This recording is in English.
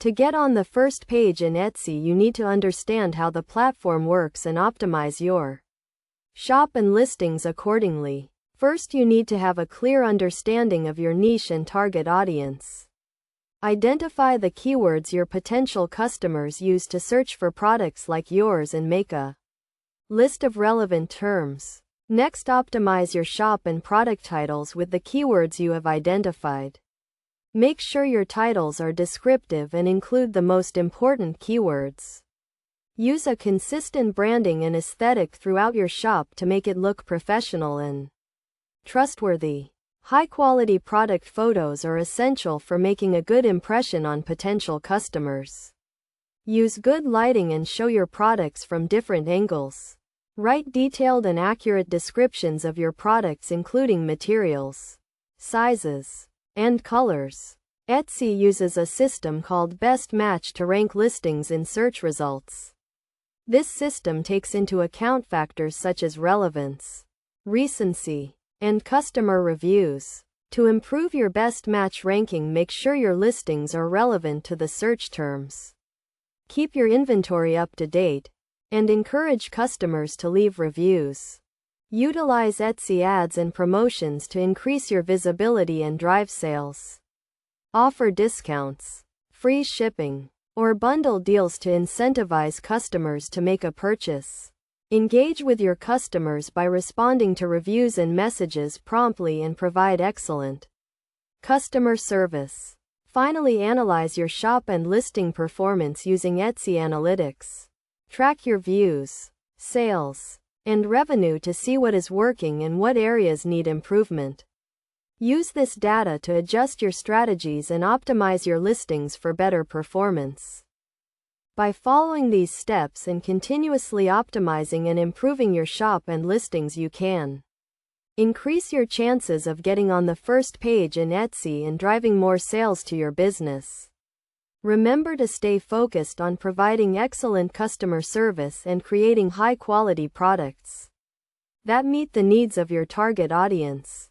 To get on the first page in Etsy, you need to understand how the platform works and optimize your shop and listings accordingly. First, you need to have a clear understanding of your niche and target audience. Identify the keywords your potential customers use to search for products like yours and make a list of relevant terms. Next, optimize your shop and product titles with the keywords you have identified. Make sure your titles are descriptive and include the most important keywords. Use a consistent branding and aesthetic throughout your shop to make it look professional and trustworthy. High-quality product photos are essential for making a good impression on potential customers. Use good lighting and show your products from different angles. Write detailed and accurate descriptions of your products, including materials, sizes, and colors. Etsy uses a system called Best Match to rank listings in search results. This system takes into account factors such as relevance, recency, and customer reviews. To improve your best match ranking, make sure your listings are relevant to the search terms. Keep your inventory up to date, and encourage customers to leave reviews. Utilize Etsy ads and promotions to increase your visibility and drive sales. Offer discounts, free shipping, or bundle deals to incentivize customers to make a purchase. Engage with your customers by responding to reviews and messages promptly and provide excellent customer service. Finally, analyze your shop and listing performance using Etsy Analytics. Track your views, sales, and revenue to see what is working and what areas need improvement. Use this data to adjust your strategies and optimize your listings for better performance. By following these steps and continuously optimizing and improving your shop and listings, you can increase your chances of getting on the first page in Etsy and driving more sales to your business. Remember to stay focused on providing excellent customer service and creating high-quality products that meet the needs of your target audience.